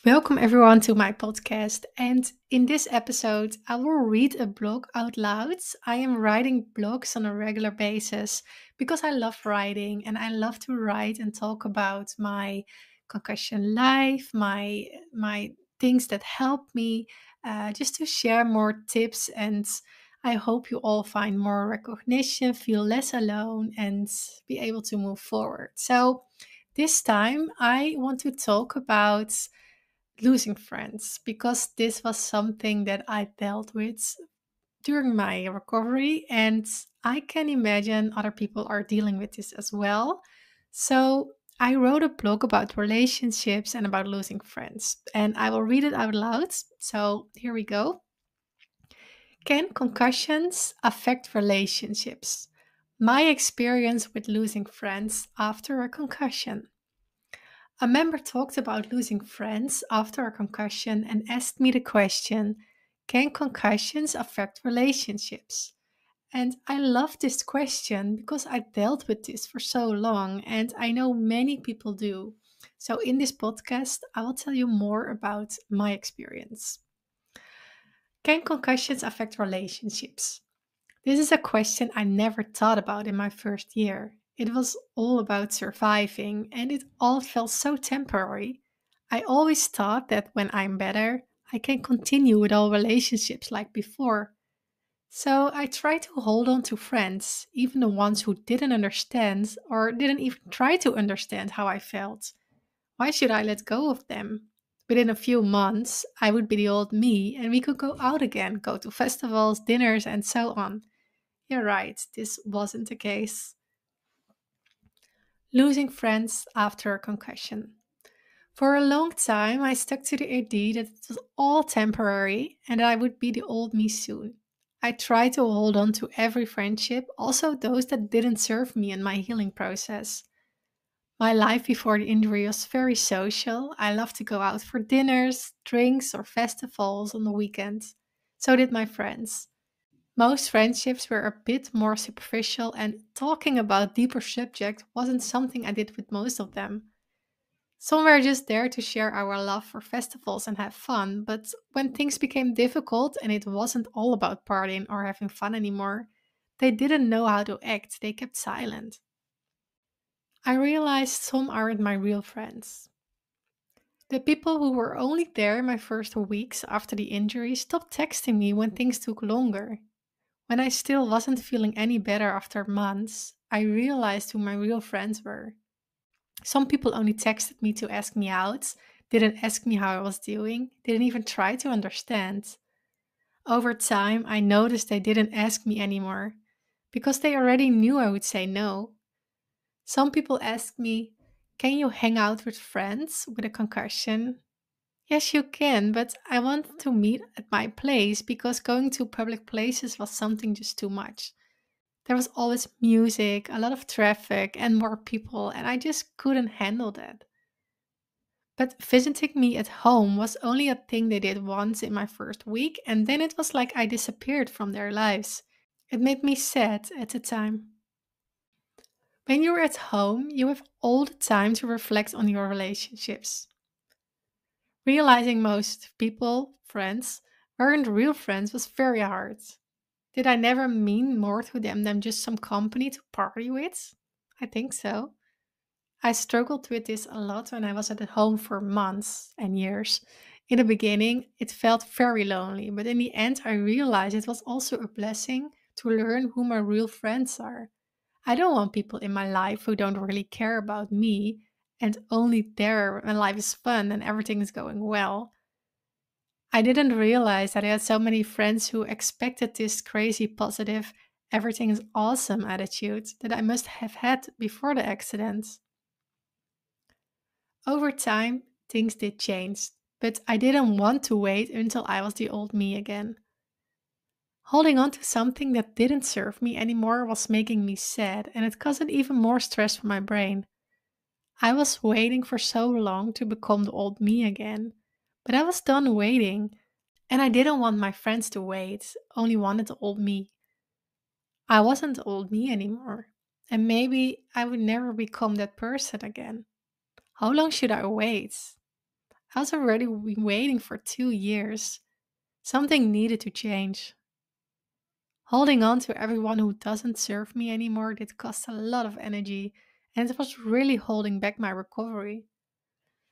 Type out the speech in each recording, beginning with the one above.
Welcome everyone to my podcast. And in this episode, I will read a blog out loud. I am writing blogs on a regular basis because I love writing and I love to write and talk about my concussion life, my things that help me, just to share more tips. And I hope you all find more recognition, feel less alone, and be able to move forward. So this time, I want to talk about losing friends because this was something that I dealt with during my recovery, and I can imagine other people are dealing with this as well. So I wrote a blog about relationships and about losing friends, and I will read it out loud. So here we go. Can concussions affect relationships? My experience with losing friends after a concussion. A member talked about losing friends after a concussion and asked me the question, can concussions affect relationships? And I love this question because I dealt with this for so long and I know many people do. So, in this podcast, I will tell you more about my experience. Can concussions affect relationships? This is a question I never thought about in my first year. It was all about surviving, and it all felt so temporary. I always thought that when I'm better, I can continue with all relationships like before. So I tried to hold on to friends, even the ones who didn't understand or didn't even try to understand how I felt. Why should I let go of them? Within a few months, I would be the old me and we could go out again, go to festivals, dinners, and so on. You're right, this wasn't the case. Losing friends after a concussion. For a long time, I stuck to the idea that it was all temporary and that I would be the old me soon. I tried to hold on to every friendship, also those that didn't serve me in my healing process. My life before the injury was very social. I loved to go out for dinners, drinks, or festivals on the weekends. So did my friends. Most friendships were a bit more superficial, and talking about deeper subjects wasn't something I did with most of them. Some were just there to share our love for festivals and have fun, but when things became difficult and it wasn't all about partying or having fun anymore, they didn't know how to act, they kept silent. I realized some aren't my real friends. The people who were only there my first weeks after the injury stopped texting me when things took longer. When I still wasn't feeling any better after months, I realized who my real friends were. Some people only texted me to ask me out, didn't ask me how I was doing, didn't even try to understand. Over time, I noticed they didn't ask me anymore because they already knew I would say no. Some people asked me, can you hang out with friends with a concussion? Yes, you can, but I want to meet at my place because going to public places was something just too much. There was always music, a lot of traffic, and more people, and I just couldn't handle that. But visiting me at home was only a thing they did once in my first week, and then it was like I disappeared from their lives. It made me sad at the time. When you're at home, you have all the time to reflect on your relationships. Realizing most people, friends, weren't real friends was very hard. Did I never mean more to them than just some company to party with? I think so. I struggled with this a lot when I was at home for months and years. In the beginning, it felt very lonely, but in the end, I realized it was also a blessing to learn who my real friends are. I don't want people in my life who don't really care about me and only there when life is fun and everything is going well. I didn't realize that I had so many friends who expected this crazy positive, everything is awesome attitude that I must have had before the accident. Over time, things did change, but I didn't want to wait until I was the old me again. Holding on to something that didn't serve me anymore was making me sad, and it caused even more stress for my brain. I was waiting for so long to become the old me again, but I was done waiting, and I didn't want my friends to wait, only wanted the old me. I wasn't the old me anymore, and maybe I would never become that person again. How long should I wait? I was already been waiting for 2 years. Something needed to change. Holding on to everyone who doesn't serve me anymore did cost a lot of energy, and it was really holding back my recovery.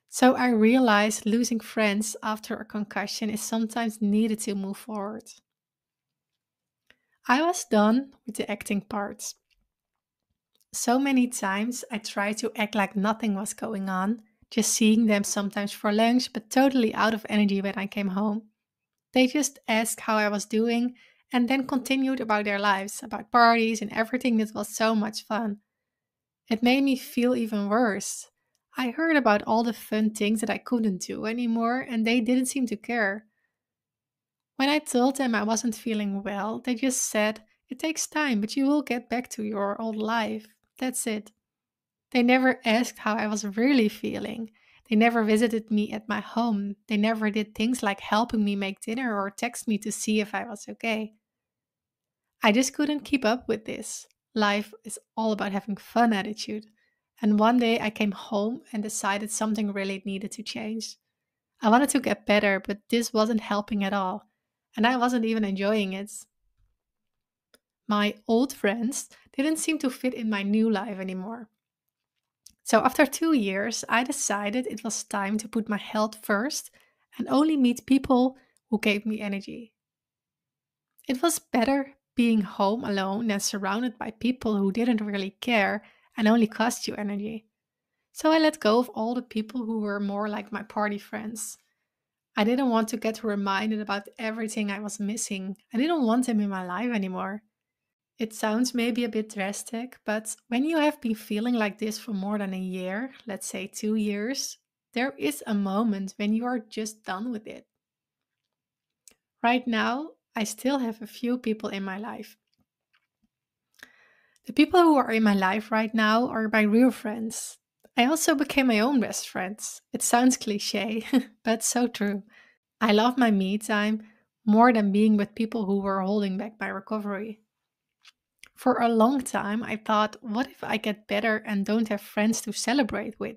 So I realized losing friends after a concussion is sometimes needed to move forward. I was done with the acting parts. So many times I tried to act like nothing was going on, just seeing them sometimes for lunch, but totally out of energy when I came home. They just asked how I was doing and then continued about their lives, about parties and everything that was so much fun. It made me feel even worse. I heard about all the fun things that I couldn't do anymore and they didn't seem to care. When I told them I wasn't feeling well, they just said, "It takes time, but you will get back to your old life." That's it. They never asked how I was really feeling. They never visited me at my home. They never did things like helping me make dinner or text me to see if I was okay. I just couldn't keep up with this. Life is all about having fun attitude. And one day I came home and decided something really needed to change. I wanted to get better, but this wasn't helping at all. And I wasn't even enjoying it. My old friends didn't seem to fit in my new life anymore. So after 2 years, I decided it was time to put my health first and only meet people who gave me energy. It was better being home alone than surrounded by people who didn't really care and only cost you energy. So I let go of all the people who were more like my party friends. I didn't want to get reminded about everything I was missing. I didn't want them in my life anymore. It sounds maybe a bit drastic, but when you have been feeling like this for more than a year, let's say 2 years, there is a moment when you are just done with it. Right now, I still have a few people in my life. The people who are in my life right now are my real friends. I also became my own best friends. It sounds cliche, but so true. I love my me time more than being with people who were holding back my recovery. For a long time, I thought, what if I get better and don't have friends to celebrate with?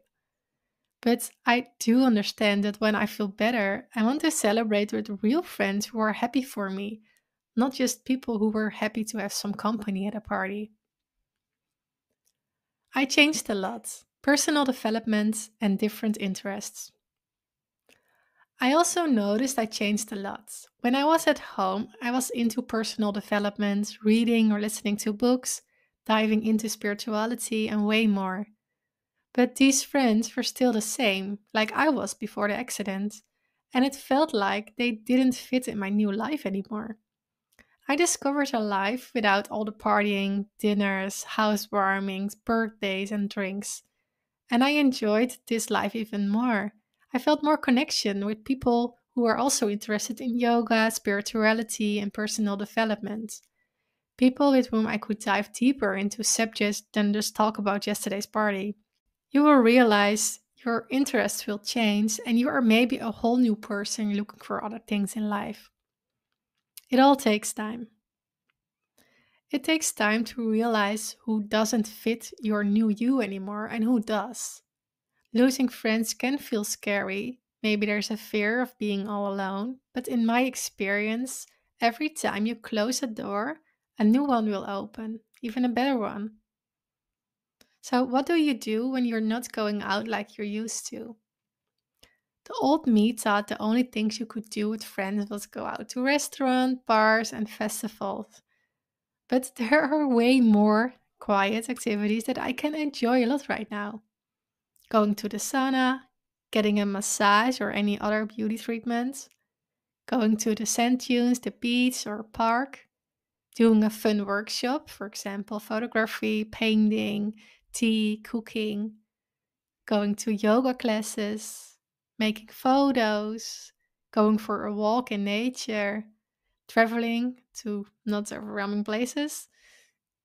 But I do understand that when I feel better, I want to celebrate with real friends who are happy for me, not just people who were happy to have some company at a party. I changed a lot personal development and different interests. I also noticed I changed a lot. When I was at home, I was into personal development, reading or listening to books, diving into spirituality, and way more. But these friends were still the same, like I was before the accident, and it felt like they didn't fit in my new life anymore. I discovered a life without all the partying, dinners, housewarmings, birthdays, and drinks. And I enjoyed this life even more. I felt more connection with people who are also interested in yoga, spirituality, and personal development. People with whom I could dive deeper into subjects than just talk about yesterday's party. You will realize your interests will change and you are maybe a whole new person looking for other things in life. It all takes time. It takes time to realize who doesn't fit your new you anymore and who does. Losing friends can feel scary. Maybe there's a fear of being all alone, but in my experience, every time you close a door, a new one will open, even a better one. So, what do you do when you're not going out like you're used to? The old me thought the only things you could do with friends was go out to restaurants, bars, and festivals. But there are way more quiet activities that I can enjoy a lot right now. Going to the sauna, getting a massage or any other beauty treatment, going to the sand dunes, the beach, or park, doing a fun workshop, for example, photography, painting, tea, cooking, going to yoga classes, making photos, going for a walk in nature, traveling to not overwhelming places,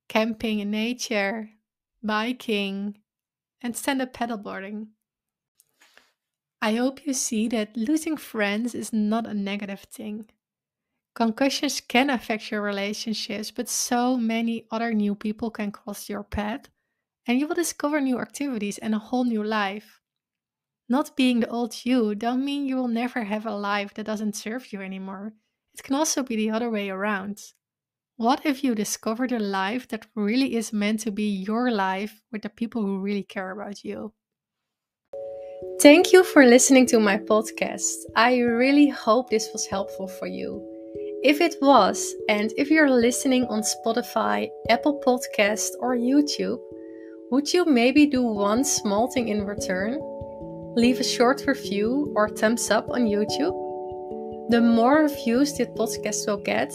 camping in nature, biking, and stand up paddleboarding. I hope you see that losing friends is not a negative thing. Concussions can affect your relationships, but so many other new people can cross your path, and you will discover new activities and a whole new life. Not being the old you don't mean you will never have a life that doesn't serve you anymore. It can also be the other way around. What if you discovered a life that really is meant to be your life with the people who really care about you? Thank you for listening to my podcast. I really hope this was helpful for you. If it was, and if you're listening on Spotify, Apple Podcast, or YouTube, would you maybe do one small thing in return? Leave a short review or thumbs up on YouTube. The more reviews this podcast will get,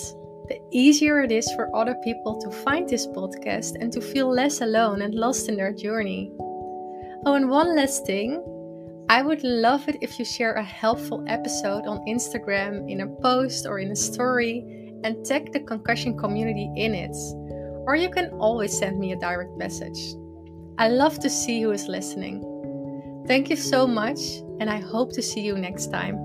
the easier it is for other people to find this podcast and to feel less alone and lost in their journey. Oh, and one last thing. I would love it if you share a helpful episode on Instagram in a post or in a story and tag the Concussion Community in it. Or you can always send me a direct message. I love to see who is listening. Thank you so much, and I hope to see you next time.